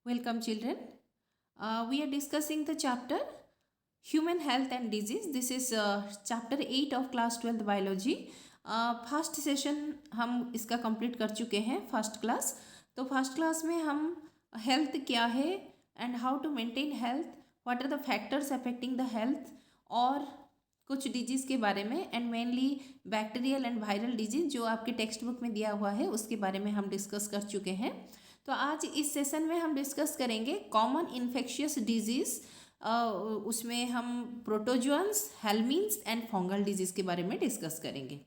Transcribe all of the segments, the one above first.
Welcome, children. We are discussing the chapter Human Health and Disease. This is chapter 8 of class 12th biology. First session हम इसका complete कर चुके हैं first class. तो first class में हम health क्या है and how to maintain health, what are the factors affecting the health, और कुछ डिजीज़ के बारे में and mainly bacterial and viral disease जो आपके टेक्स्ट बुक में दिया हुआ है उसके बारे में हम डिस्कस कर चुके हैं. तो आज इस सेशन में हम डिस्कस करेंगे कॉमन इन्फेक्शियस डिजीज़. उसमें हम प्रोटोजुअन्स, हेलमिन्स एंड फंगल डिजीज़ के बारे में डिस्कस करेंगे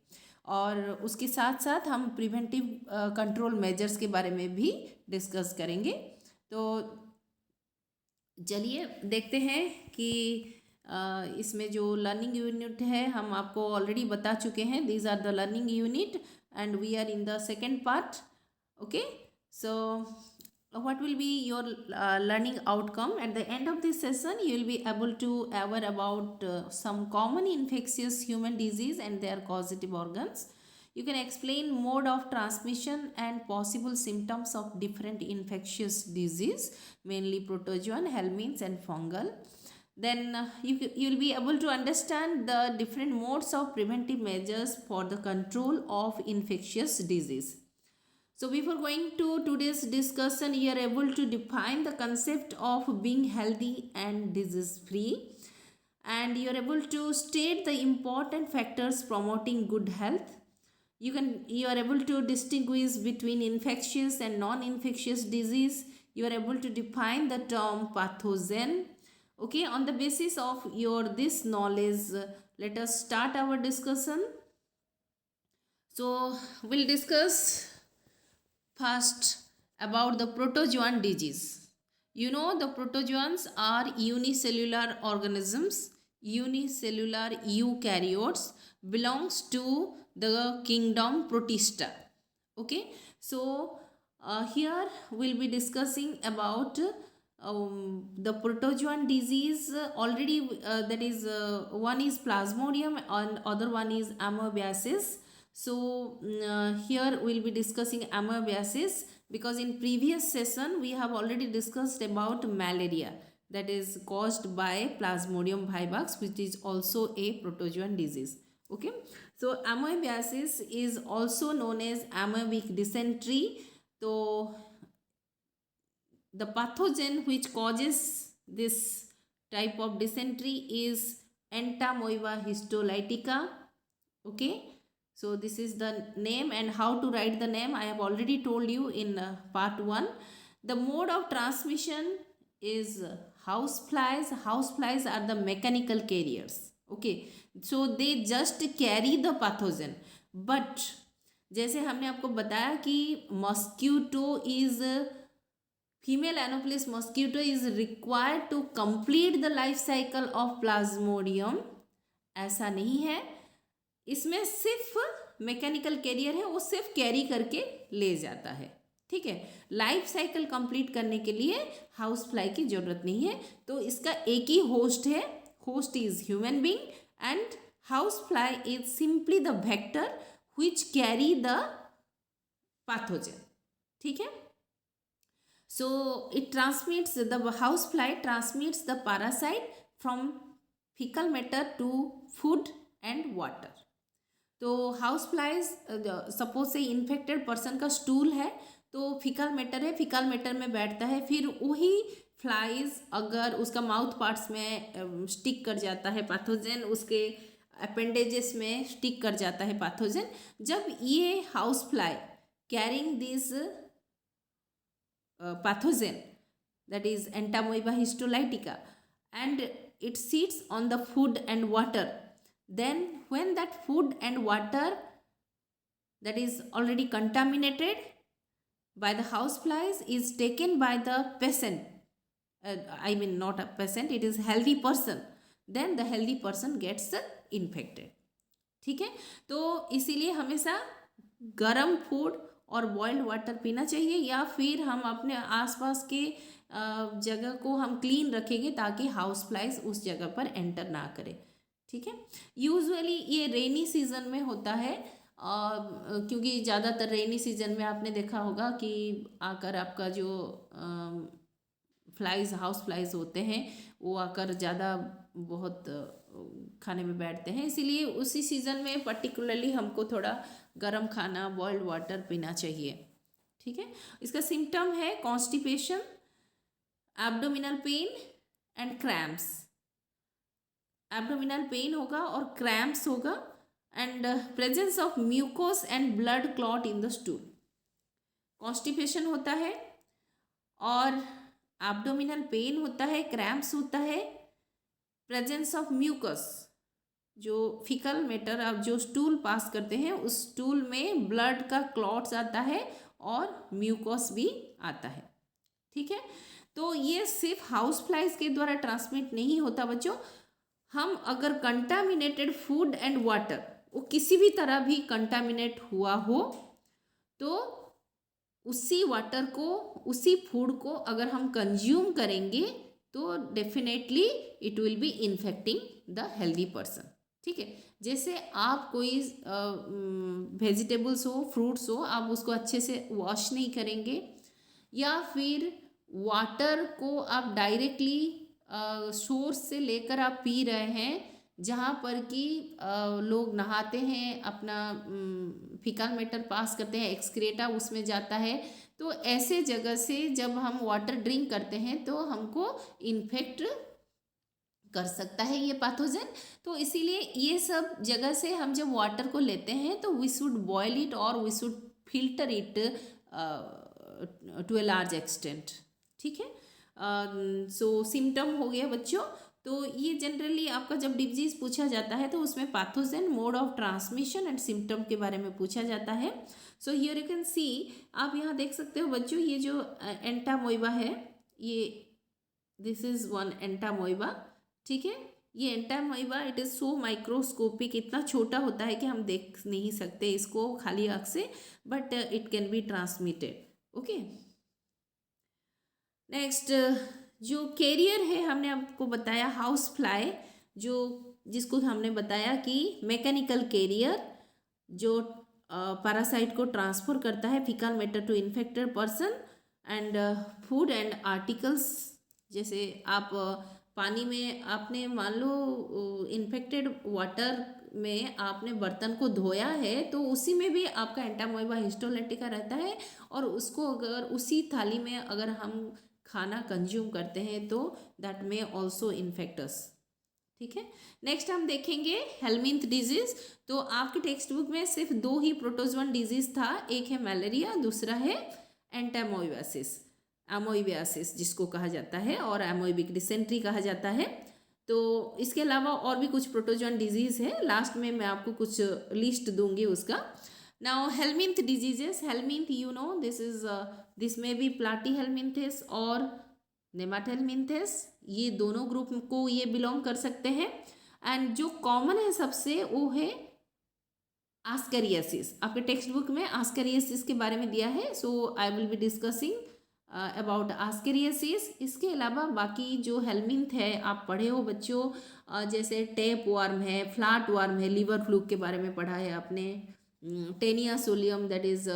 और उसके साथ साथ हम प्रिवेंटिव कंट्रोल मेजर्स के बारे में भी डिस्कस करेंगे. तो चलिए देखते हैं कि इसमें जो लर्निंग यूनिट है हम आपको ऑलरेडी बता चुके हैं. These are the learning unit and we are in the second part. Okay, so what will be your learning outcome at the end of this session? You will be able to aware about some common infectious human disease and their causative organs. You can explain mode of transmission and possible symptoms of different infectious disease, mainly protozoan, helminths and fungal. Then you will be able to understand the different modes of preventive measures for the control of infectious disease. So before going to today's discussion, you are able to define the concept of being healthy and disease free, and you are able to state the important factors promoting good health. You are able to distinguish between infectious and non-infectious disease. You are able to define the term pathogen. Okay, on the basis of your this knowledge, let us start our discussion. So we'll discuss first about the protozoan disease. You know the protozoans are unicellular organisms, unicellular eukaryotes, belongs to the kingdom Protista. Okay, so here we'll be discussing about the protozoan disease. Already that is one is plasmodium and other one is amoebiasis. So here we'll be discussing amoebiasis because in previous session we have already discussed about malaria that is caused by plasmodium vivax, which is also a protozoan disease. Okay, so amoebiasis is also known as amoebic dysentery. So the pathogen which causes this type of dysentery is entamoeba histolytica. Okay, so this is the name, and how to write the name I have already told you in part 1. The mode of transmission is house flies. House flies are the mechanical carriers. Okay, so they just carry the pathogen. But जैसे हमने आपको बताया कि mosquito is female anopheles mosquito is required to complete the life cycle of plasmodium. ऐसा नहीं है, इसमें सिर्फ मैकेनिकल कैरियर है, वो सिर्फ कैरी करके ले जाता है. ठीक है, लाइफ साइकिल कंप्लीट करने के लिए हाउस फ्लाई की जरूरत नहीं है. तो इसका एक ही होस्ट है, host is human being and house fly is simply the vector which carry the pathogen. ठीक है, so it transmits, the house fly transmits the parasite from fecal matter to food and water. तो house flies suppose से infected person का stool है तो faecal matter है, faecal matter में बैठता है, फिर वही फ्लाइज अगर उसका माउथ पार्ट्स में स्टिक कर जाता है पैथोजन, उसके अपेंडेजेस में स्टिक कर जाता है पैथोजन. जब ये house fly carrying this pathogen, that is entamoeba histolytica, and it sits on the food and water. Then when that food and water that is already contaminated by the house flies is taken by the patient, I mean not a patient, it is healthy person, then the healthy person gets infected. ठीक है, तो इसीलिए हमेशा गर्म food और boiled water पीना चाहिए, या फिर हम अपने आसपास के जगह को हम क्लीन रखेंगे ताकि हाउस फ्लाइज उस जगह पर एंटर ना करें. ठीक है, यूजुअली ये रेनी सीजन में होता है क्योंकि ज़्यादातर रेनी सीजन में आपने देखा होगा कि आकर आपका जो फ्लाइज, हाउस फ्लाइज होते हैं, वो आकर ज़्यादा बहुत खाने में बैठते हैं, इसीलिए उसी सीज़न में पर्टिकुलरली हमको थोड़ा गर्म खाना, बॉइल्ड वाटर पीना चाहिए। ठीक है। इसका सिम्टम है constipation, abdominal pain and cramps. Abdominal pain होगा और क्रैम्प्स होगा and presence of mucus and blood clot in the stool. Constipation होता है और एब्डोमिनल पेन होता है, क्रैम्प्स होता है, प्रेजेंस ऑफ म्यूकस, जो फीकल मैटर आप जो स्टूल पास करते हैं उस स्टूल में ब्लड का क्लॉट्स आता है और म्यूकस भी आता है। ठीक है। तो ये सिर्फ हाउस फ्लाइज के द्वारा ट्रांसमिट नहीं होता बच्चों। हम अगर कंटामिनेटेड फूड एंड वाटर, वो किसी भी तरह भी कंटामिनेट हुआ हो, तो उसी वाटर को, उसी फूड को अगर हम कंज्यूम करेंगे तो definitely it will be infecting the healthy person. ठीक है। जैसे आप कोई वेजिटेबल्स हो, फ्रूट्स हो, आप उसको अच्छे से वॉश नहीं करेंगे, या फिर वाटर को आप डायरेक्टली सोर्स से लेकर आप पी रहे हैं, जहाँ पर कि लोग नहाते हैं, अपना फीकल मैटर पास करते हैं, एक्सक्रेटा उसमें जाता है, तो ऐसे जगह से जब हम वाटर ड्रिंक करते हैं तो हमको इन्फेक्ट कर सकता है ये पैथोजन। तो इसीलिए ये सब जगह से हम जब वाटर को लेते हैं तो वी शुड बॉयल इट और we should filter it to a large extent. ठीक है। सो सिम्टम हो गया बच्चों। तो ये जनरली आपका जब डिजीज पूछा जाता है तो उसमें pathogen, mode of transmission and symptom के बारे में पूछा जाता है। So here you can see, आप यहाँ देख सकते हो बच्चों, ये जो एंटामोइबा है, ये दिस इज वन एंटामोइबा। ठीक है। ये Entamoeba it is so microscopic, इतना छोटा होता है कि हम देख नहीं सकते इसको खाली आँख से, but it can be transmitted. Okay. Next जो कैरियर है, हमने आपको बताया हाउस फ्लाई, जो जिसको हमने बताया कि मैकेनिकल कैरियर, जो पैरासाइट को ट्रांसफ़र करता है faecal matter to infected person and food and articles. जैसे आप पानी में आपने मान लो इन्फेक्टेड वाटर में आपने बर्तन को धोया है, तो उसी में भी आपका एंटामोइबा हिस्टोलेटिका रहता है, और उसको अगर उसी थाली में अगर हम खाना कंज्यूम करते हैं तो दैट में ऑल्सो इन्फेक्ट अस। ठीक है। नेक्स्ट हम देखेंगे हेलमिंथ डिजीज। तो आपके टेक्स्ट बुक में सिर्फ 2 ही प्रोटोजोअन डिजीज था, एक है मलेरिया, दूसरा है एंटामोइबासिस, एमोइबियासिस जिसको कहा जाता है, और एमोइबिक डिसेंट्री कहा जाता है। तो इसके अलावा और भी कुछ प्रोटोजोअन डिजीज़ है, लास्ट में मैं आपको कुछ लिस्ट दूंगी उसका। Now helminth diseases, helminth you know this में भी प्लाटीहेलमिंथेस और नेमाटेलमिंथेस, ये दोनों ग्रुप को ये बिलोंग कर सकते हैं। एंड जो कॉमन है सबसे, वो है आस्करियासिस। आपके टेक्स्ट बुक में आस्करियासिस के बारे में दिया है, so I will be discussing about ascariasis. इसके अलावा बाकी जो हेलमिंथ है आप पढ़े हो बच्चों, जैसे टेप वार्म है, फ्लैट वार्म है, लीवर फ्लूक के बारे में पढ़ा है आपने, Taenia solium that is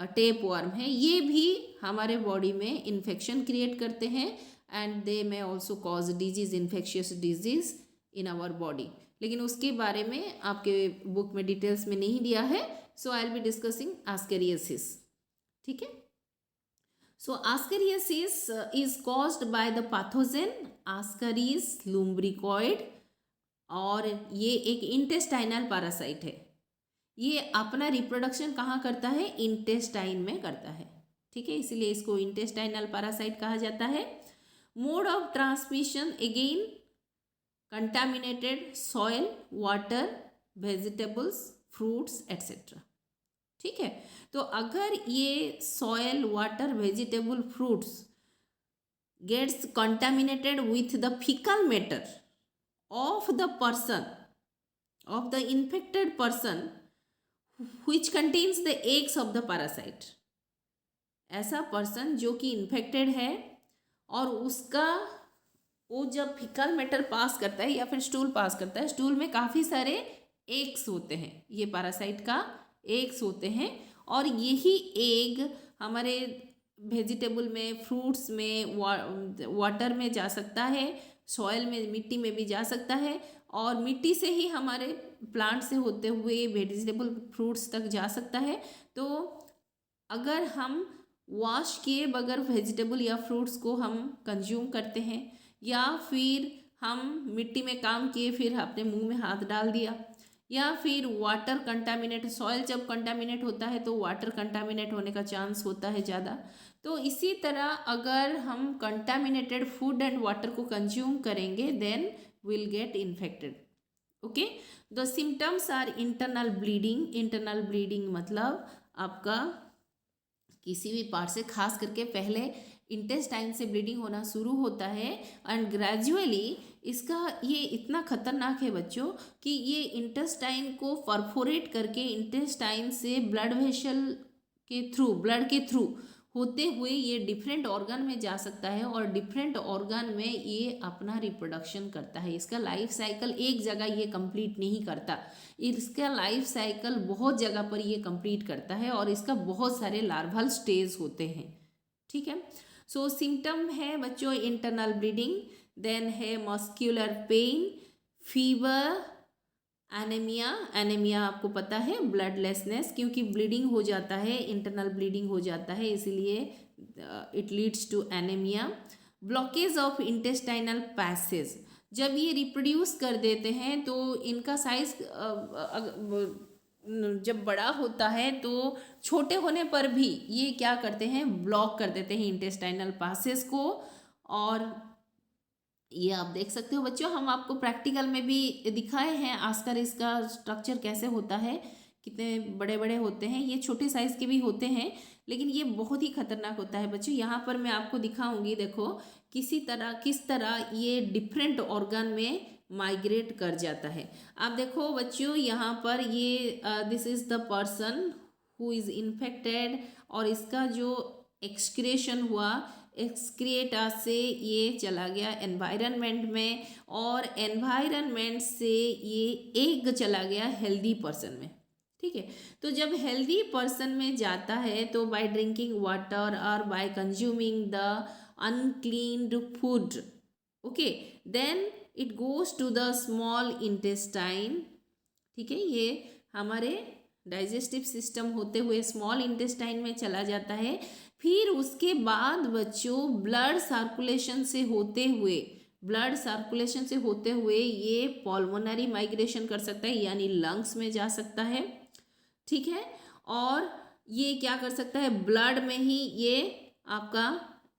tape warm है, ये भी हमारे बॉडी में इन्फेक्शन क्रिएट करते हैं and they may also cause disease, infectious disease in our body. लेकिन उसके बारे में आपके बुक में डिटेल्स में नहीं दिया है, so I will be discussing ascariasis. ठीक है। So ascariasis is caused by the pathogen ascaris lumbricoides, और ये एक इंटेस्टाइनल पैरासाइट है। ये अपना रिप्रोडक्शन कहाँ करता है? इंटेस्टाइन में करता है। ठीक है, इसीलिए इसको इंटेस्टाइनल पैरासाइट कहा जाता है। Mode of transmission again contaminated soil, water, vegetables, fruits etcetera. ठीक है, तो अगर ये soil, water, vegetable, fruits gets contaminated with the faecal matter of the person, of the infected person which contains the eggs of the parasite, ऐसा person जो कि infected है और उसका वो जब फीकल मैटर पास करता है या फिर स्टूल पास करता है, स्टूल में काफ़ी सारे एग्स होते हैं, ये पैरासाइट का एग्स होते हैं, और यही एग हमारे वेजिटेबल में, फ्रूट्स में, वाटर में जा सकता है, सॉइल में, मिट्टी में भी जा सकता है, और मिट्टी से ही हमारे प्लांट से होते हुए वेजिटेबल फ्रूट्स तक जा सकता है। तो अगर हम वॉश किए बगैर वेजिटेबल या फ्रूट्स को हम कंज्यूम करते हैं, या फिर हम मिट्टी में काम किए फिर अपने मुंह में हाथ डाल दिया, या फिर वाटर कंटामिनेट, सॉइल जब कंटामिनेट होता है तो वाटर कंटामिनेट होने का चांस होता है ज़्यादा। तो इसी तरह अगर हम कंटामिनेटेड फूड एंड वाटर को कंज्यूम करेंगे then will get infected. Okay, the symptoms are internal bleeding. Internal bleeding मतलब आपका किसी भी पार्ट से, खास करके पहले इंटेस्टाइन से ब्लीडिंग होना शुरू होता है, एंड ग्रेजुअली इसका ये इतना खतरनाक है बच्चों कि ये इंटेस्टाइन को परफोरेट करके इंटेस्टाइन से ब्लड वेसल के थ्रू, ब्लड के थ्रू होते हुए ये डिफरेंट ऑर्गन में जा सकता है, और डिफरेंट ऑर्गन में ये अपना रिप्रोडक्शन करता है। इसका लाइफ साइकिल एक जगह ये कंप्लीट नहीं करता, इसका लाइफ साइकिल बहुत जगह पर ये कंप्लीट करता है, और इसका बहुत सारे लार्वल स्टेज होते हैं। ठीक है, सो सिम्टम है बच्चों इंटरनल ब्लीडिंग, देन है muscular pain, fever, anaemia. Anaemia आपको पता है ब्लडलेसनेस, क्योंकि ब्लीडिंग हो जाता है, इंटरनल ब्लीडिंग हो जाता है, इसलिए it leads to anaemia. Blockage of intestinal passage, जब ये रिप्रोड्यूस कर देते हैं तो इनका साइज जब बड़ा होता है तो छोटे होने पर भी ये क्या करते हैं, ब्लॉक कर देते हैं इंटेस्टाइनल पासेस को। और ये आप देख सकते हो बच्चों, हम आपको प्रैक्टिकल में भी दिखाए हैं आजकल इसका स्ट्रक्चर कैसे होता है, कितने बड़े बड़े होते हैं। ये छोटे साइज़ के भी होते हैं, लेकिन ये बहुत ही खतरनाक होता है बच्चों। यहाँ पर मैं आपको दिखाऊंगी, देखो किस तरह ये डिफरेंट ऑर्गन में माइग्रेट कर जाता है। आप देखो बच्चों, यहाँ पर ये this is the person who is infected, और इसका जो एक्सक्रेशन हुआ, एक्सक्रिएटा से ये चला गया एनवायरनमेंट में, और एनवायरनमेंट से ये एग चला गया हेल्दी पर्सन में। ठीक है, तो जब हेल्दी पर्सन में जाता है तो बाय ड्रिंकिंग वाटर और by consuming the uncleaned food, okay, then it goes to the small intestine. ठीक है, ये हमारे डाइजेस्टिव सिस्टम होते हुए स्मॉल इंटेस्टाइन में चला जाता है। फिर उसके बाद बच्चों ब्लड सर्कुलेशन से होते हुए ये पल्मोनरी माइग्रेशन कर सकता है, यानी लंग्स में जा सकता है। ठीक है, और ये क्या कर सकता है, ब्लड में ही ये आपका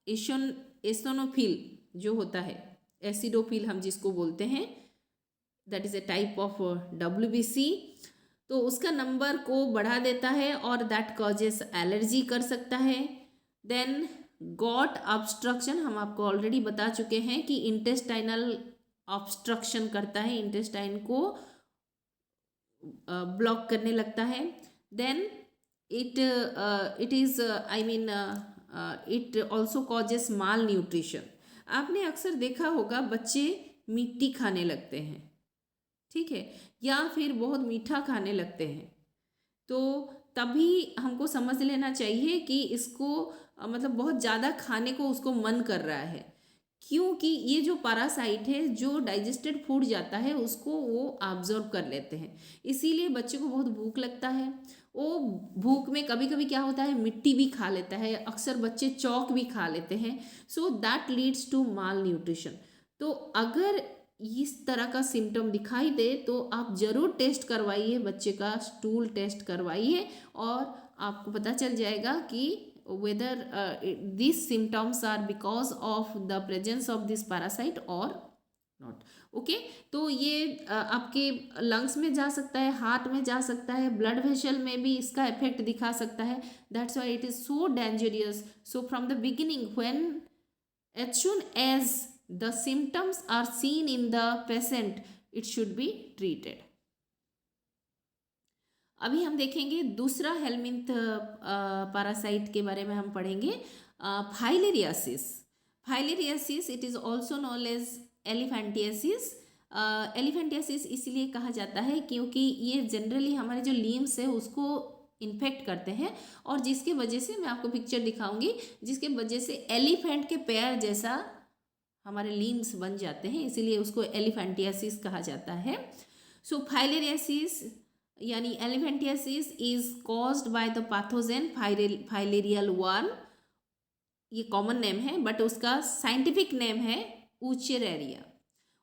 एसोनोफिल जो होता है, एसिडोफिल हम जिसको बोलते हैं, that is a type of WBC, तो उसका नंबर को बढ़ा देता है, और दैट कॉजेस एलर्जी कर सकता है। देन गॉट ऑब्स्ट्रक्शन, हम आपको ऑलरेडी बता चुके हैं कि इंटेस्टाइनल ऑब्स्ट्रक्शन करता है, इंटेस्टाइन को ब्लॉक करने लगता है। Then it also causes malnutrition. आपने अक्सर देखा होगा बच्चे मिट्टी खाने लगते हैं, ठीक है, या फिर बहुत मीठा खाने लगते हैं, तो तभी हमको समझ लेना चाहिए कि इसको मतलब बहुत ज़्यादा खाने को उसको मन कर रहा है, क्योंकि ये जो पैरासाइट है जो डाइजेस्टेड फूड जाता है उसको वो ऑब्जर्व कर लेते हैं। इसीलिए बच्चे को बहुत भूख लगता है, वो भूख में कभी कभी क्या होता है मिट्टी भी खा लेता है, अक्सर बच्चे चौक भी खा लेते हैं, so that leads to malnutrition. तो अगर इस तरह का सिम्टम दिखाई दे तो आप ज़रूर टेस्ट करवाइए, बच्चे का स्टूल टेस्ट करवाइए, और आपको पता चल जाएगा कि whether these symptoms are because of the presence of this parasite or not. Okay, तो ये आपके लंग्स में जा सकता है, हार्ट में जा सकता है, ब्लड वेसल में भी इसका इफेक्ट दिखा सकता है। That's why it is so dangerous. So from the beginning when as soon as the symptoms are seen in the patient, it should be treated. अभी हम देखेंगे दूसरा हेलमिंथ पैरासाइट के बारे में हम पढ़ेंगे, filariasis. Filariasis it is also known as elephantiasis. Elephantiasis इसलिए कहा जाता है क्योंकि ये जनरली हमारे जो लीम्स है उसको इन्फेक्ट करते हैं, और जिसकी वजह से मैं आपको पिक्चर दिखाऊंगी, जिसके वजह से एलिफेंट के पैर जैसा हमारे लिम्स बन जाते हैं, इसीलिए उसको एलिफेंटियासिस कहा जाता है। सो फाइलेरियासिस यानी elephantiasis is caused by the pathogen filarial worm. ये कॉमन नेम है, बट उसका साइंटिफिक नेम है ऊचेरेरिया।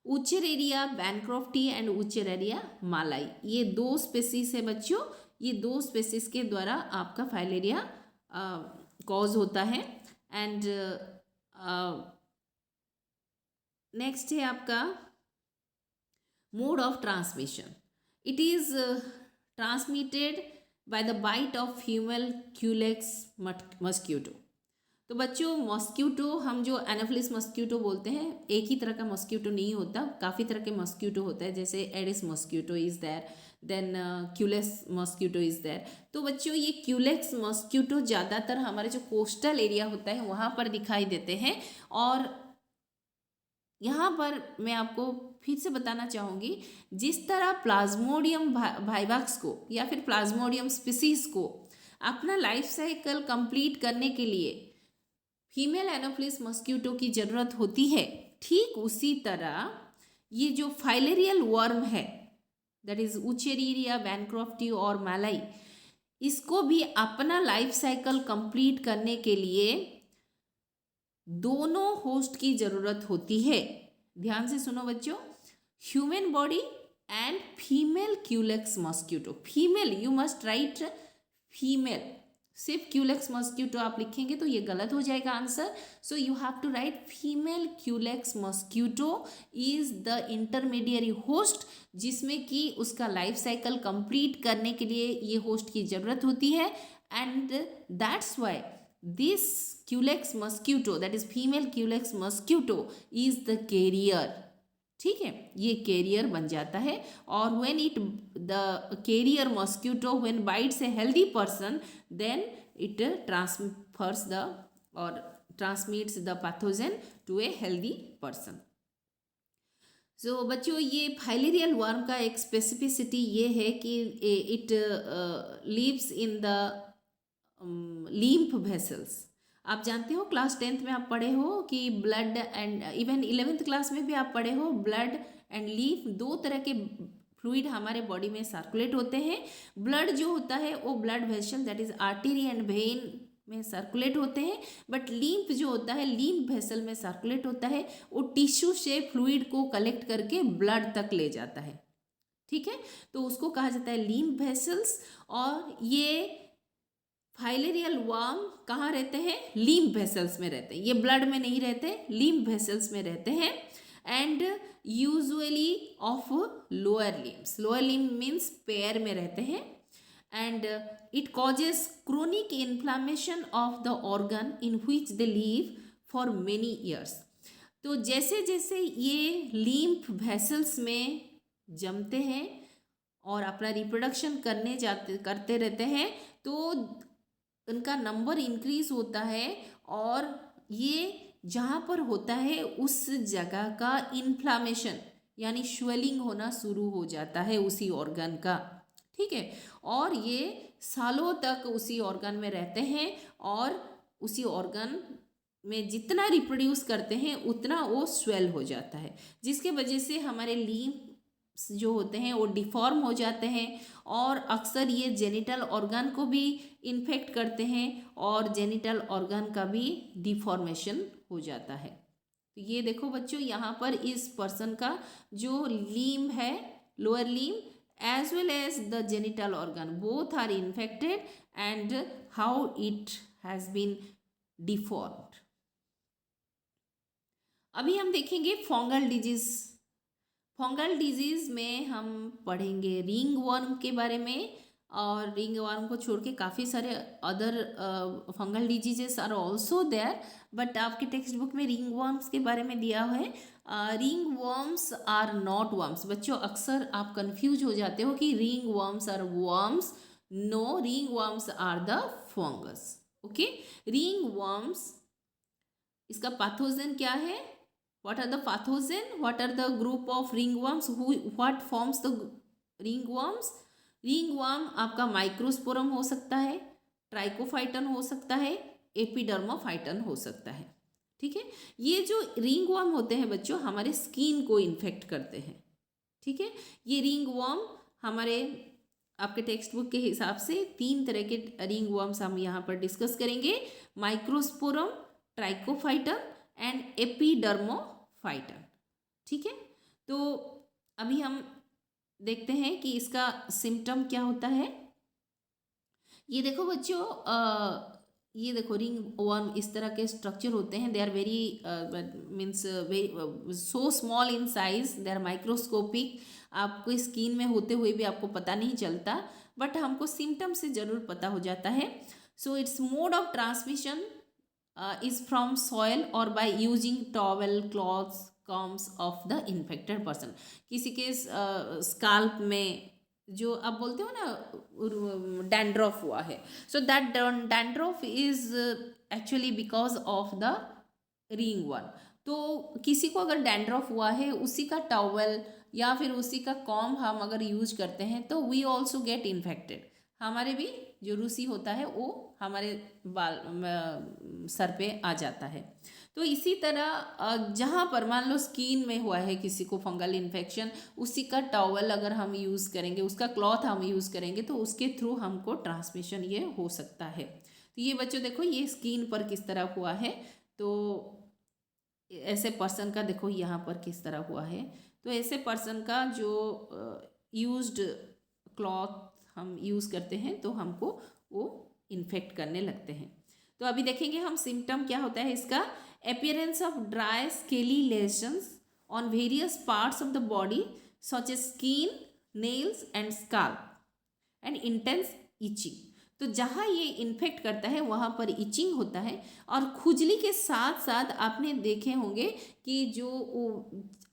ऊचेरेरिया बैनक्रॉफ्टी एंड ऊचेरेरिया मालाई, ये 2 स्पेसीज है बच्चों। ये 2 स्पेसीज के द्वारा आपका फाइलेरिया कॉज होता है। एंड नेक्स्ट है आपका mode of transmission. It is transmitted by the bite of female culex mosquito. तो बच्चों मॉस्क्यूटो, हम जो एनाफिलिस मॉस्क्यूटो बोलते हैं, एक ही तरह का मॉस्क्यूटो नहीं होता, काफ़ी तरह के मॉस्क्यूटो होता है, जैसे aedes mosquito is there, then culex mosquito is there. तो बच्चों ये क्यूलेक्स मॉस्क्यूटो ज़्यादातर हमारे जो कोस्टल एरिया होता है वहाँ पर दिखाई देते हैं। और यहाँ पर मैं आपको फिर से बताना चाहूँगी, जिस तरह प्लाज्मोडियम वाइवाक्स को या फिर प्लाज्मोडियम स्पीसीज को अपना लाइफ साइकिल कंप्लीट करने के लिए फीमेल एनाफिलिस मस्क्यूटो की ज़रूरत होती है, ठीक उसी तरह ये जो फाइलेरियल वर्म है, दैट इज ऊचेरेरिया बैनक्रॉफ्टी और मालाई, इसको भी अपना लाइफ साइकिल कंप्लीट करने के लिए दोनों होस्ट की ज़रूरत होती है। ध्यान से सुनो बच्चों, human body and female culex mosquito. Female, you must write female, सिर्फ क्यूलेक्स मस्क्यूटो आप लिखेंगे तो ये गलत हो जाएगा answer. So you have to write female culex mosquito is the intermediary host, जिसमें कि उसका लाइफ साइकिल कंप्लीट करने के लिए ये होस्ट की ज़रूरत होती है। And that's why this culex mosquito, that is female culex mosquito is the carrier. ठीक है, ये कैरियर बन जाता है। और when it the carrier mosquito when bites a healthy person, then it transfers the और transmits the pathogen to a healthy person. So बच्चों ये फाइलेरियल वर्म का एक स्पेसिफिसिटी ये है कि it lives in the lymph vessels. आप जानते हो क्लास 10th में आप पढ़े हो कि blood and even 11th class में भी आप पढ़े हो, ब्लड एंड लीफ 2 तरह के फ्लूइड हमारे बॉडी में सर्कुलेट होते हैं। ब्लड जो होता है वो blood vessel, that is artery and when में सर्कुलेट होते हैं, बट लीम्फ जो होता है लीम्फ वेसल में सर्कुलेट होता है, वो टिश्यू से फ्लूइड को कलेक्ट करके ब्लड तक ले जाता है। ठीक है, तो उसको कहा जाता है लीम्फ वेसल्स। और ये फाइलेरियल वर्म कहाँ रहते हैं? लीम्फ वेसल्स में रहते हैं। ये ब्लड में नहीं रहते, लीम्फ वेसल्स में रहते हैं। And usually of lower limbs, lower limb means पैर में रहते हैं। And it causes chronic inflammation of the organ in which they live for many years. तो जैसे जैसे ये लीम्फ वेसल्स में जमते हैं और अपना रिप्रोडक्शन करते रहते हैं, तो उनका नंबर इंक्रीज होता है, और ये जहाँ पर होता है उस जगह का इन्फ्लामेशन यानी स्वेलिंग होना शुरू हो जाता है उसी ऑर्गन का। ठीक है, और ये सालों तक उसी ऑर्गन में रहते हैं, और उसी ऑर्गन में जितना रिप्रोड्यूस करते हैं उतना वो स्वेल हो जाता है, जिसके वजह से हमारे लिम्फ जो होते हैं वो डिफॉर्म हो जाते हैं, और अक्सर ये जेनिटल ऑर्गन को भी इन्फेक्ट करते हैं, और जेनिटल ऑर्गन का भी डिफॉर्मेशन हो जाता है। तो ये देखो बच्चों, यहाँ पर इस पर्सन का जो लीम है, लोअर लीम as well as the genital organ, both are infected and how it has been deformed. अभी हम देखेंगे फंगल डिजीज। फंगल डिजीज में हम पढ़ेंगे रिंग वर्म के बारे में, और रिंग वर्म को छोड़ के काफ़ी सारे other fungal diseases are also there, but आपके टेक्स्ट बुक में रिंग वर्म्स के बारे में दिया हुआ है। Ringworms are not worms. बच्चों अक्सर आप कंफ्यूज हो जाते हो कि ringworms are worms. No, ringworms are the fungus. Okay, ringworms, इसका पैथोजन क्या है? What are the pathogen? What are the group of ringworms? What forms the ringworms? Ringworm आपका माइक्रोस्पोरम हो सकता है, ट्राइकोफाइटन हो सकता है, एपिडर्मोफाइटन हो सकता है। ठीक है, ये जो रिंगवर्म होते हैं बच्चों हमारे स्किन को इन्फेक्ट करते हैं। ठीक है, ये रिंगवर्म हमारे आपके टेक्स्ट बुक के हिसाब से 3 तरह के रिंगवर्म्स हम यहाँ पर डिस्कस करेंगे, माइक्रोस्पोरम, ट्राइकोफाइटन एंड एपिडर्मोफाइटन। ठीक है, तो अभी हम देखते हैं कि इसका सिम्टम क्या होता है। ये देखो बच्चों, ये देखो रिंग वर्म इस तरह के स्ट्रक्चर होते हैं। They are very means very so small in size, they are microscopic. आपको स्किन में होते हुए भी आपको पता नहीं चलता, बट हमको सिम्टम से ज़रूर पता हो जाता है। So its mode of transmission is from soil और by using towel, clothes, combs of the infected person. किसी के स्काल्प में जो आप बोलते हो ना डैंड्रफ हुआ है, so that dandruff is actually because of the ringworm. तो किसी को अगर डैंड्रफ हुआ है, उसी का टॉवल या फिर उसी का कॉम हम अगर यूज करते हैं तो वी ऑल्सो गेट इन्फेक्टेड। हमारे भी जो रूसी होता है वो हमारे बाल सर पे आ जाता है। तो इसी तरह जहाँ पर मान लो स्किन में हुआ है किसी को फंगल इन्फेक्शन, उसी का टॉवल अगर हम यूज़ करेंगे, उसका क्लॉथ हम यूज़ करेंगे तो उसके थ्रू हमको ट्रांसमिशन ये हो सकता है। तो ये बच्चों देखो ये स्किन पर किस तरह हुआ है, तो ऐसे पर्सन का देखो यहाँ पर किस तरह हुआ है। तो ऐसे पर्सन का जो यूज्ड क्लॉथ हम यूज़ करते हैं तो हमको वो इन्फेक्ट करने लगते हैं। तो अभी देखेंगे हम सिम्टम क्या होता है इसका। appearance of dry scaly lesions on various parts of the body such as skin, nails and scalp and intense itching। तो जहाँ ये इन्फेक्ट करता है वहाँ पर इचिंग होता है और खुजली के साथ साथ आपने देखे होंगे कि जो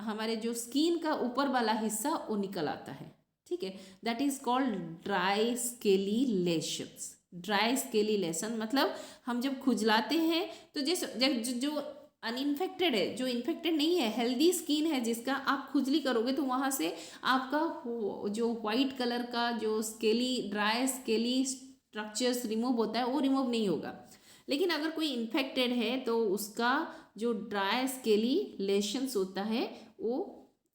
हमारे जो स्किन का ऊपर वाला हिस्सा वो निकल आता है। ठीक है, that is called dry scaly lesions. Dry scaly lesion मतलब हम जब खुजलाते हैं तो जो अनइन्फेक्टेड है, जो इन्फेक्टेड नहीं है, हेल्दी स्किन है जिसका, आप खुजली करोगे तो वहाँ से आपका जो वाइट कलर का जो scaly dry scaly structures remove होता है वो रिमूव नहीं होगा। लेकिन अगर कोई इन्फेक्टेड है तो उसका जो ड्राई स्केली लेशंस होता है वो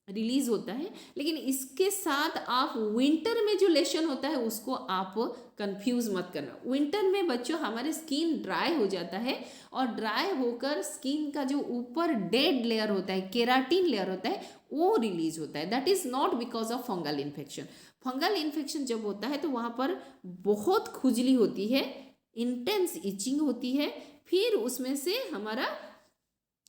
रिलीज होता है। लेकिन इसके साथ आप विंटर में जो लेशन होता है उसको आप कंफ्यूज मत करना। विंटर में बच्चों हमारे स्किन ड्राई हो जाता है और ड्राई होकर स्किन का जो ऊपर डेड लेयर होता है, केराटिन लेयर होता है, वो रिलीज होता है। That is not because of fungal infection. Fungal infection जब होता है तो वहाँ पर बहुत खुजली होती है, इंटेंस इचिंग होती है, फिर उसमें से हमारा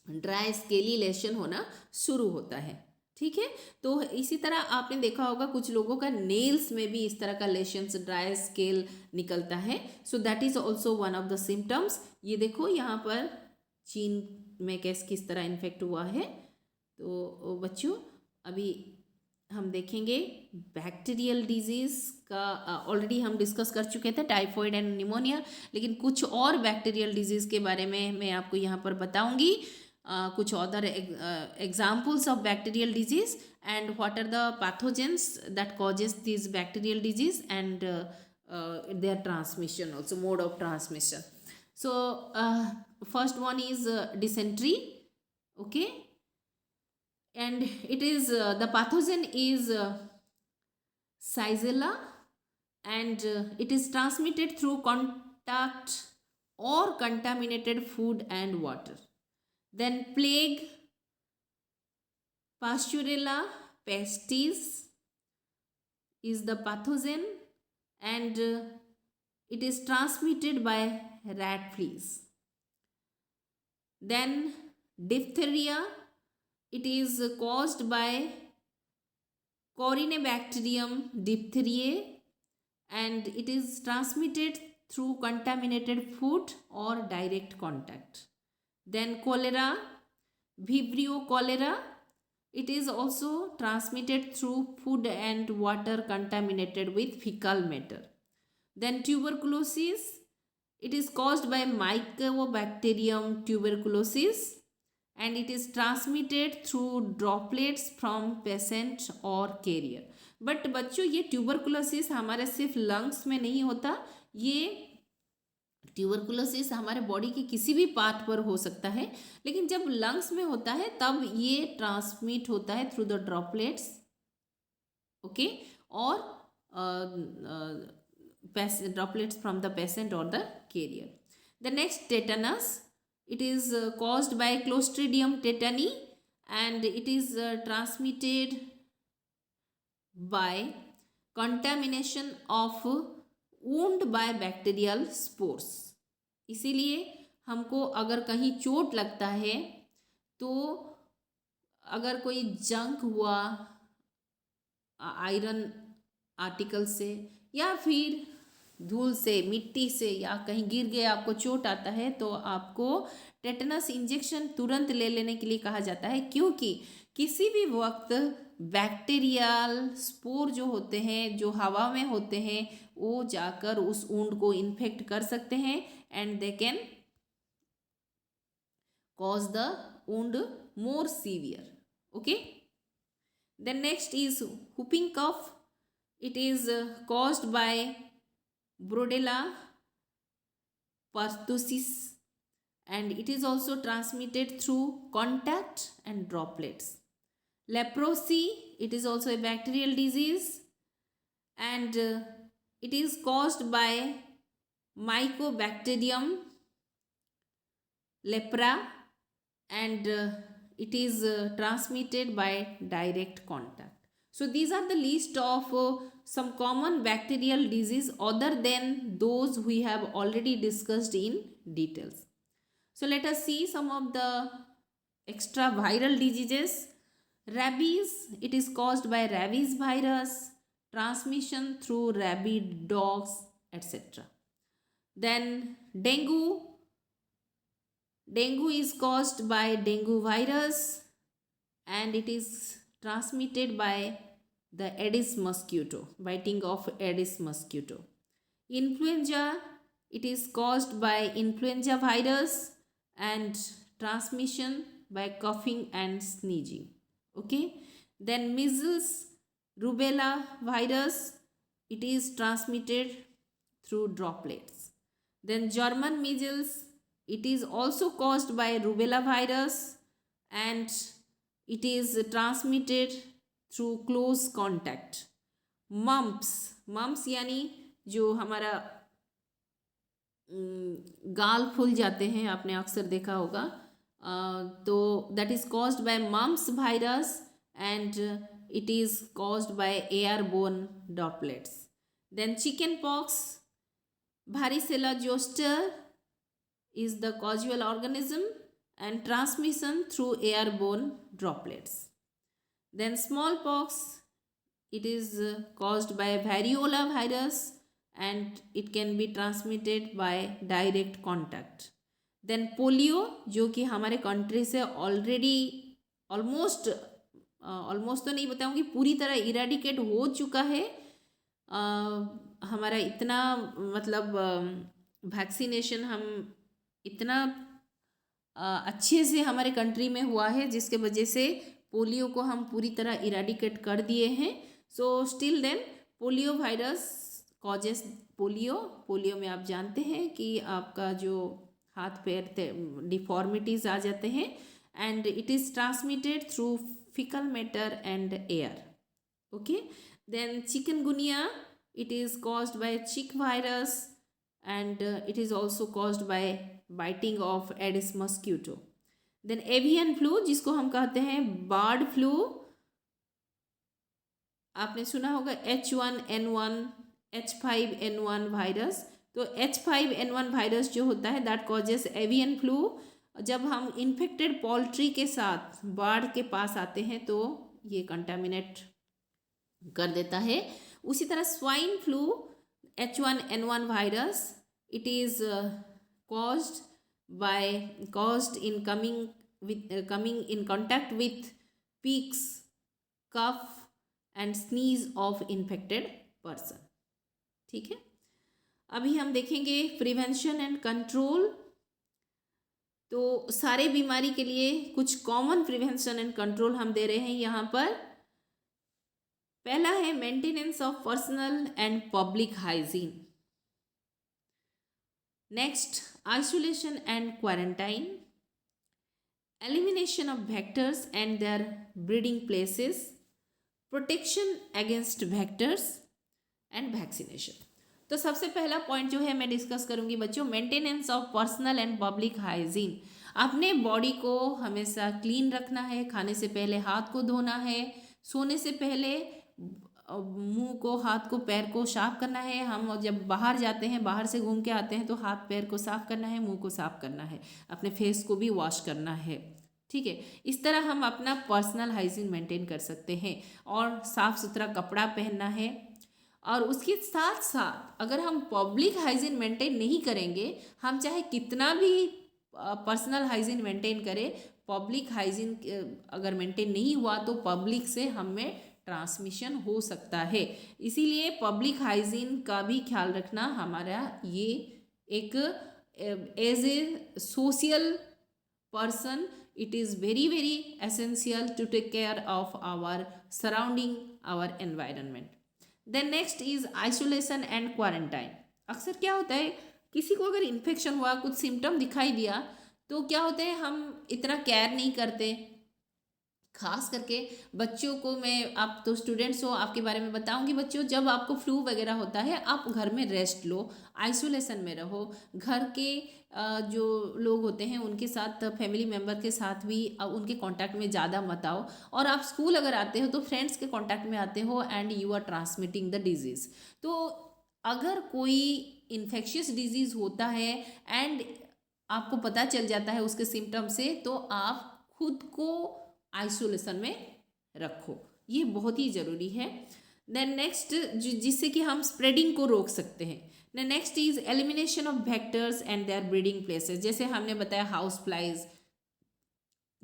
ड्राई स्केली लेशन होना शुरू होता है। ठीक है, तो इसी तरह आपने देखा होगा कुछ लोगों का नेल्स में भी इस तरह का लेशंस, ड्राई स्केल निकलता है। So that is also one of the symptoms. ये देखो यहाँ पर चीन में किस तरह इन्फेक्ट हुआ है। तो बच्चों अभी हम देखेंगे बैक्टीरियल डिजीज़ का ऑलरेडी हम डिस्कस कर चुके थे, टाइफॉइड एंड निमोनिया। लेकिन कुछ और बैक्टीरियल डिजीज़ के बारे में मैं आपको यहाँ पर बताऊँगी। कुछ other examples of bacterial disease and what are the pathogens that causes these bacterial disease and their transmission, also mode of transmission. So first one is dysentery. Okay, and it is the pathogen is Shigella and it is transmitted through contact or contaminated food and water. Then plague, Pasteurella pestis is the pathogen and it is transmitted by rat fleas. Then diphtheria, it is caused by Corynebacterium diphtheriae and it is transmitted through contaminated food or direct contact. Then cholera, Vibrio cholera, it is also transmitted through food and water contaminated with fecal matter. Then tuberculosis, it is caused by Mycobacterium tuberculosis and it is transmitted through droplets from patient or carrier. But बच्चों ये tuberculosis हमारे सिर्फ lungs में नहीं होता, ये tuberculosis हमारे body के किसी भी पार्ट पर हो सकता है, लेकिन जब लंग्स में होता है तब ये ट्रांसमिट होता है थ्रू द ड्रॉपलेट्स, ओके, और droplets from the patient or the carrier. The next, tetanus. It is caused by Clostridium tetani, and it is transmitted by contamination of wound by bacterial spores. इसीलिए हमको अगर कहीं चोट लगता है तो अगर कोई जंक हुआ आयरन आर्टिकल से या फिर धूल से, मिट्टी से, या कहीं गिर गए आपको चोट आता है, तो आपको टेटनस इंजेक्शन तुरंत ले लेने के लिए कहा जाता है, क्योंकि किसी भी वक्त बैक्टीरियल स्पोर जो होते हैं, जो हवा में होते हैं, वो जाकर उस वुंड को इन्फेक्ट कर सकते हैं and they can cause the wound more severe, okay. Then next is whooping cough. It is caused by Brodella pertussis, and it is also transmitted through contact and droplets. Leprosy, it is also a bacterial disease, and it is caused by Mycobacterium lepra, and it is transmitted by direct contact. So these are the list of some common bacterial disease other than those we have already discussed in details. So let us see some of the extra viral diseases. Rabies, it is caused by rabies virus, transmission through rabid dogs, etc. Then dengue. Dengue is caused by dengue virus, and it is transmitted by the Aedes mosquito, biting of Aedes mosquito. Influenza, it is caused by influenza virus and transmission by coughing and sneezing, okay. Then measles, rubella virus, it is transmitted through droplets. Then German measles, it is also caused by rubella virus and it is transmitted through close contact. Mumps यानी जो हमारा गाल फूल जाते हैं, आपने अक्सर देखा होगा, तो that is caused by mumps virus and it is caused by airborne droplets. Then chickenpox, varicella zoster is the causal organism and transmission through airborne droplets. Then smallpox, it is caused by variola virus and it can be transmitted by direct contact. Then polio, जो कि हमारे country से already almost तो नहीं बताऊंगी, पूरी तरह eradicate हो चुका है. हमारा इतना मतलब वैक्सीनेशन हम इतना अच्छे से हमारे कंट्री में हुआ है, जिसके वजह से पोलियो को हम पूरी तरह इरेडिकेट कर दिए हैं. So still then polio virus causes polio में आप जानते हैं कि आपका जो हाथ पैर डिफॉर्मिटीज़ आ जाते हैं and it is transmitted through faecal matter and air, okay. Then chikungunya, it is caused by chick virus and it is also caused by biting of Aedes mosquito. Then avian flu, जिसको हम कहते हैं bird flu, आपने सुना होगा H1N1 H5N1 virus. तो H5N1 virus जो होता है दैट कॉजेस एवियन फ्लू. जब हम इन्फेक्टेड पोल्ट्री के साथ बर्ड के पास आते हैं तो ये कंटामिनेट कर देता है. उसी तरह swine flu H1N1 virus, it is caused in coming in contact with peaks, cough and sneeze of infected person. ठीक है. अभी हम देखेंगे प्रिवेंशन एंड कंट्रोल. तो सारे बीमारी के लिए कुछ कॉमन प्रिवेंशन एंड कंट्रोल हम दे रहे हैं यहाँ पर. पहला है maintenance of personal and public hygiene. Next, isolation and quarantine, elimination of vectors and their breeding places, protection against vectors and vaccination. तो सबसे पहला पॉइंट जो है मैं डिस्कस करूंगी बच्चों, maintenance of personal and public hygiene. अपने बॉडी को हमेशा क्लीन रखना है, खाने से पहले हाथ को धोना है, सोने से पहले मुंह को, हाथ को, पैर को साफ करना है। हम जब बाहर जाते हैं, बाहर से घूम के आते हैं तो हाथ पैर को साफ करना है, मुंह को साफ करना है, अपने फेस को भी वॉश करना है। ठीक है, इस तरह हम अपना पर्सनल हाइजीन मेंटेन कर सकते हैं। और साफ़ सुथरा कपड़ा पहनना है। और उसके साथ साथ अगर हम पब्लिक हाइजीन मेंटेन नहीं करेंगे, हम चाहे कितना भी पर्सनल हाइजीन मेंटेन करें, पब्लिक हाइजीन अगर मेंटेन नहीं हुआ तो पब्लिक से हमें ट्रांसमिशन हो सकता है। इसीलिए पब्लिक हाइजीन का भी ख्याल रखना हमारा ये एक as a social person, it is very very essential to take care of our surrounding, our environment. Then next is isolation and quarantine. अक्सर क्या होता है, किसी को अगर इन्फेक्शन हुआ, कुछ सिम्टम दिखाई दिया, तो क्या होता है, हम इतना केयर नहीं करते। खास करके बच्चों को मैं, आप तो स्टूडेंट्स हो, आपके बारे में बताऊंगी बच्चों, जब आपको फ्लू वगैरह होता है आप घर में रेस्ट लो, आइसोलेशन में रहो। घर के जो लोग होते हैं उनके साथ, फैमिली मेम्बर के साथ भी उनके कांटेक्ट में ज़्यादा मत आओ। और आप स्कूल अगर आते हो तो फ्रेंड्स के कांटेक्ट में आते हो and you are transmitting the disease. तो अगर कोई इन्फेक्शियस डिजीज़ होता है एंड आपको पता चल जाता है उसके सिम्टम से, तो आप खुद को आइसोलेशन में रखो, ये बहुत ही ज़रूरी है। देन नेक्स्ट, जिससे कि हम स्प्रेडिंग को रोक सकते हैं। Then next is elimination of vectors and their breeding places. जैसे हमने बताया house flies,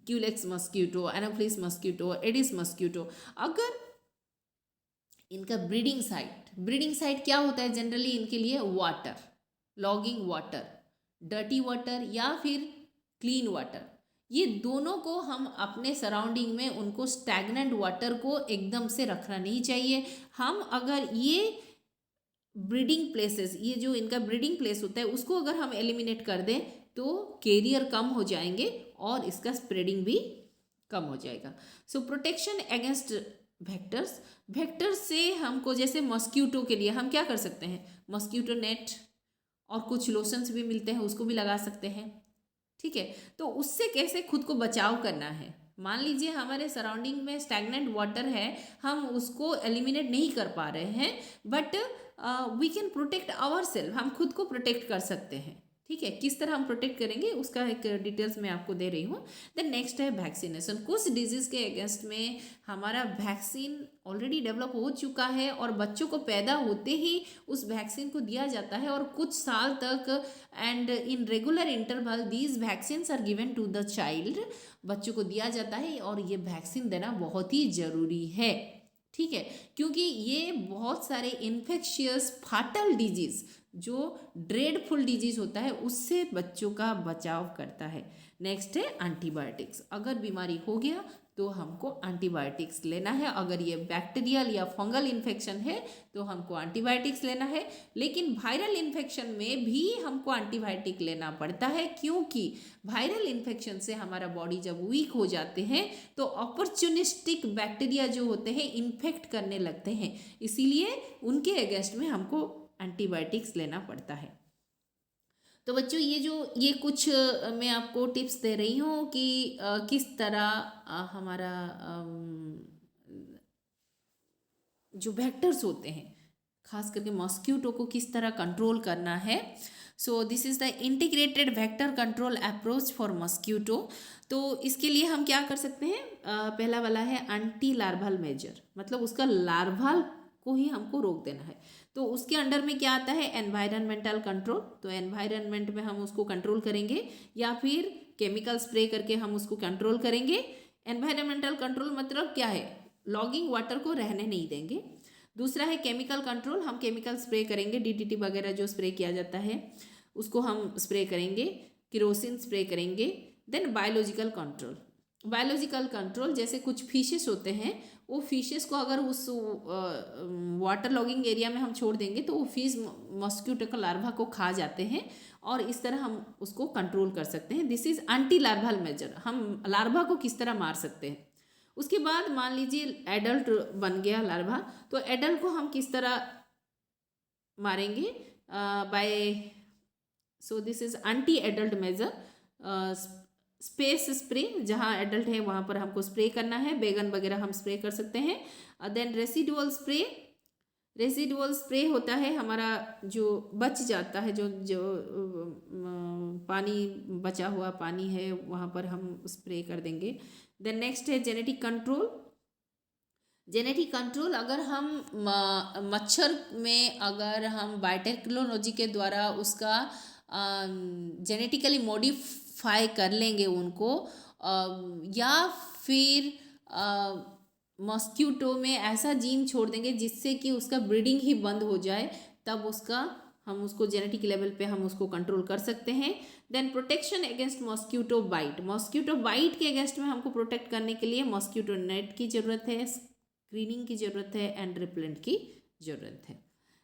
culex mosquito, anopheles mosquito, aedes mosquito, अगर इनका ब्रीडिंग साइट क्या होता है जनरली इनके लिए, water, logging water, dirty water या फिर क्लीन वाटर, ये दोनों को हम अपने सराउंडिंग में, उनको स्टैग्नेंट वाटर को एकदम से रखना नहीं चाहिए। हम अगर ये ब्रीडिंग प्लेसेस, ये जो इनका ब्रीडिंग प्लेस होता है उसको अगर हम एलिमिनेट कर दें तो कैरियर कम हो जाएंगे और इसका स्प्रेडिंग भी कम हो जाएगा। सो प्रोटेक्शन अगेंस्ट वेक्टर्स से हमको, जैसे मस्क्यूटो के लिए हम क्या कर सकते हैं, मस्क्यूटो नेट और कुछ लोशंस भी मिलते हैं, उसको भी लगा सकते हैं। ठीक है, तो उससे कैसे खुद को बचाव करना है। मान लीजिए हमारे सराउंडिंग में स्टैग्नेंट वाटर है, हम उसको एलिमिनेट नहीं कर पा रहे हैं, but we can protect our self, हम खुद को प्रोटेक्ट कर सकते हैं। ठीक है, किस तरह हम प्रोटेक्ट करेंगे उसका एक डिटेल्स मैं आपको दे रही हूँ। देन नेक्स्ट है वैक्सीनेशन। कुछ डिजीज़ के अगेंस्ट में हमारा वैक्सीन ऑलरेडी डेवलप हो चुका है और बच्चों को पैदा होते ही उस वैक्सीन को दिया जाता है और कुछ साल तक and in regular interval these vaccines are given to the child, बच्चों को दिया जाता है और ये वैक्सीन देना बहुत ही ज़रूरी है। ठीक है, क्योंकि ये बहुत सारे इन्फेक्शियस फाटल डिजीज़, जो ड्रेडफुल डिजीज़ होता है, उससे बच्चों का बचाव करता है। नेक्स्ट है एंटीबायोटिक्स। अगर बीमारी हो गया तो हमको एंटीबायोटिक्स लेना है। अगर ये बैक्टीरियल या फंगल इन्फेक्शन है तो हमको एंटीबायोटिक्स लेना है। लेकिन वायरल इन्फेक्शन में भी हमको एंटीबायोटिक लेना पड़ता है, क्योंकि वायरल इन्फेक्शन से हमारा बॉडी जब वीक हो जाते हैं तो अपॉर्चुनिस्टिक बैक्टीरिया जो होते हैं इन्फेक्ट करने लगते हैं, इसीलिए उनके अगेंस्ट में हमको एंटीबायोटिक्स लेना पड़ता है। तो बच्चों ये कुछ मैं आपको टिप्स दे रही हूँ कि किस तरह हमारा जो वेक्टर्स होते हैं, खास करके मॉस्क्यूटो को किस तरह कंट्रोल करना है। So this is the integrated vector control approach for mosquito. तो इसके लिए हम क्या कर सकते हैं, पहला वाला है एंटी लार्वल मेजर, मतलब उसका लार्वल को ही हमको रोक देना है। तो उसके अंडर में क्या आता है, एनवायरनमेंटल कंट्रोल। तो एनवायरनमेंट में हम उसको कंट्रोल करेंगे या फिर केमिकल स्प्रे करके हम उसको कंट्रोल करेंगे। एनवायरनमेंटल कंट्रोल मतलब क्या है, लॉगिंग वाटर को रहने नहीं देंगे। दूसरा है केमिकल कंट्रोल, हम केमिकल स्प्रे करेंगे, डीडीटी वगैरह जो स्प्रे किया जाता है उसको हम स्प्रे करेंगे, केरोसिन स्प्रे करेंगे। Then biological control, biological control, जैसे कुछ फिशेस होते हैं, वो फिशेस को अगर उस वाटर लॉगिंग एरिया में हम छोड़ देंगे तो वो फिश मॉस्किटो का लार्वा को खा जाते हैं, और इस तरह हम उसको कंट्रोल कर सकते हैं। This is anti larval measure, हम लार्वा को किस तरह मार सकते हैं। उसके बाद मान लीजिए एडल्ट बन गया लार्वा, तो एडल्ट को हम किस तरह मारेंगे, by, so this is anti adult measure. Space spray, जहाँ एडल्ट है वहाँ पर हमको स्प्रे करना है, बैगन वगैरह हम स्प्रे कर सकते हैं। Then residual spray, residual spray होता है हमारा जो बच जाता है, जो जो पानी बचा हुआ पानी है वहाँ पर हम स्प्रे कर देंगे। देन नेक्स्ट है जेनेटिक कंट्रोल। जेनेटिक कंट्रोल, अगर हम मच्छर में अगर हम बायोटेक्नोलॉजी के द्वारा उसका जेनेटिकली मॉडिफाई कर लेंगे उनको, या फिर मॉस्क्यूटो में ऐसा जीन छोड़ देंगे जिससे कि उसका ब्रीडिंग ही बंद हो जाए, तब उसका हम उसको जेनेटिक लेवल पे हम उसको कंट्रोल कर सकते हैं। Then protection against mosquito bite, mosquito bite के अगेंस्ट में हमको प्रोटेक्ट करने के लिए मॉस्क्यूटो नेट की ज़रूरत है, स्क्रीनिंग की ज़रूरत है, एंड रिपेलेंट की ज़रूरत है।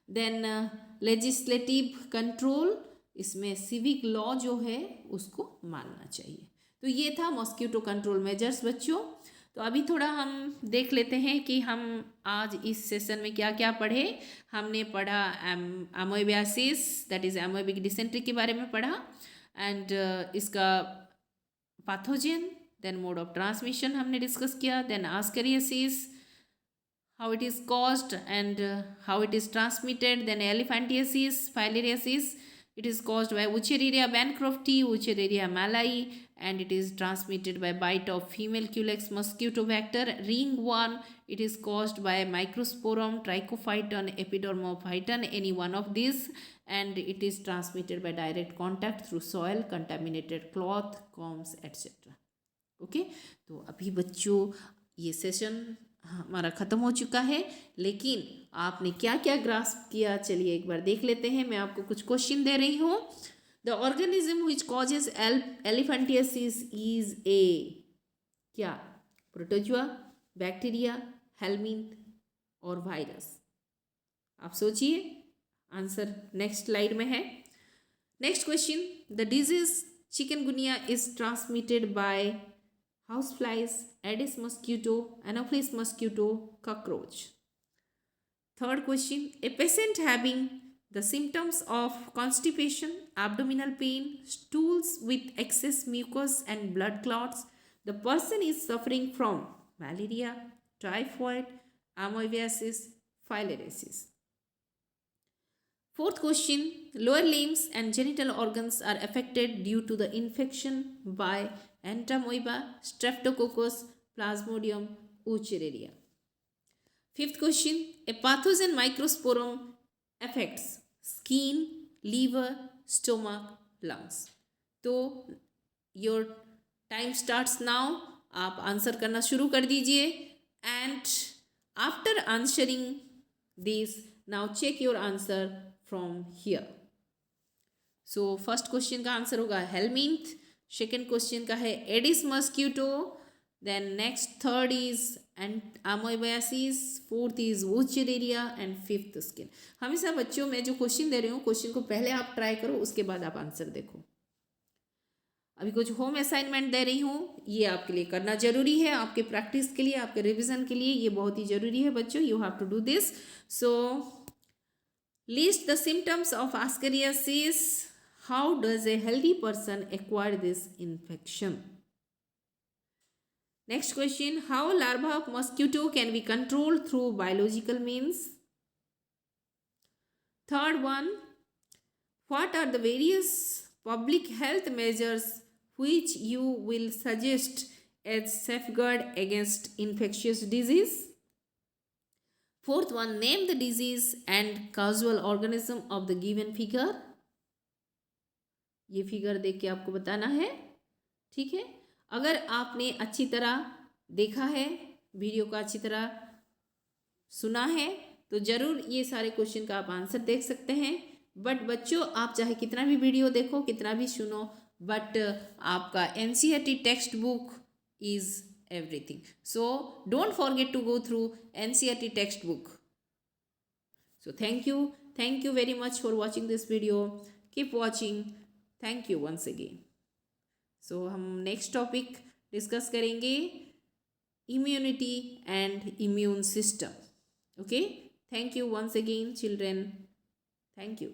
देन लेजिस्लेटिव कंट्रोल, इसमें सिविक लॉ जो है उसको मानना चाहिए। तो ये था मॉस्क्यूटो कंट्रोल मेजर्स बच्चों। तो अभी थोड़ा हम देख लेते हैं कि हम आज इस सेशन में क्या क्या पढ़े। हमने पढ़ा amoebiasis, that is amoebic dysentery के बारे में पढ़ा, एंड इसका pathogen, then mode of transmission हमने डिस्कस किया, then ascariasis, how it is caused and how it is transmitted, then elephantiasis, filariasis, it is caused by Wuchereria bancrofti, Wuchereria malai, and it is transmitted by bite of female Culex mosquito vector. Ringworm, it is caused by Microsporum, Trichophyton, Epidermophyton, any one of these, and it is transmitted by direct contact through soil, contaminated cloth, combs, etc. Okay, तो अभी बच्चों ये session हमारा ख़त्म हो चुका है, लेकिन आपने क्या क्या ग्रास्प किया चलिए एक बार देख लेते हैं। मैं आपको कुछ क्वेश्चन दे रही हूँ। The organism which causes elephantiasis is a, क्या, प्रोटोजुआ, बैक्टीरिया, हेलमिंथ और वायरस। आप सोचिए, आंसर नेक्स्ट स्लाइड में है। Next question, the disease chikungunya is transmitted bye houseflies, Aedes mosquito, Anopheles mosquito, cockroach. Third question, a patient having the symptoms of constipation, abdominal pain, stools with excess mucus and blood clots, the person is suffering from malaria, typhoid, amoebiasis, filariasis. Fourth question, lower limbs and genital organs are affected due to the infection by Entamoeba, Streptococcus, Plasmodium, Wuchereria. Fifth question, a pathogen Microsporum affects skin, liver, stomach, lungs. तो your time starts now. आप answer करना शुरू कर दीजिए, and after answering this, now check your answer from here. So first question का answer होगा helminth, second question का है aedes mosquito, then next third is amoebiasis, fourth is wuchereria, and fifth skin. हमेशा बच्चों में जो क्वेश्चन दे रही हूँ, क्वेश्चन को पहले आप ट्राई करो, उसके बाद आप आंसर देखो। अभी कुछ होम असाइनमेंट दे रही हूँ, ये आपके लिए करना जरूरी है, आपके प्रैक्टिस के लिए, आपके रिविजन के लिए ये बहुत ही जरूरी है बच्चों। You have to do this. So list the symptoms of ascariasis. How does a healthy person acquire this infection? Next question, how larva of mosquito can be controlled through biological means? Third one, what are the various public health measures which you will suggest as safeguard against infectious disease? Fourth one, name the disease and causal organism of the given figure. ये figure देख के आपको बताना है, ठीक है। अगर आपने अच्छी तरह देखा है, वीडियो का अच्छी तरह सुना है, तो ज़रूर ये सारे क्वेश्चन का आप आंसर देख सकते हैं। बट बच्चों, आप चाहे कितना भी वीडियो देखो, कितना भी सुनो, बट आपका NCERT text book is everything. So don't forget to go through NCERT textbook. So thank you very much for watching this video. Keep watching. Thank you once again. So हम next topic discuss करेंगे immunity and immune system. Okay, thank you once again children. Thank you.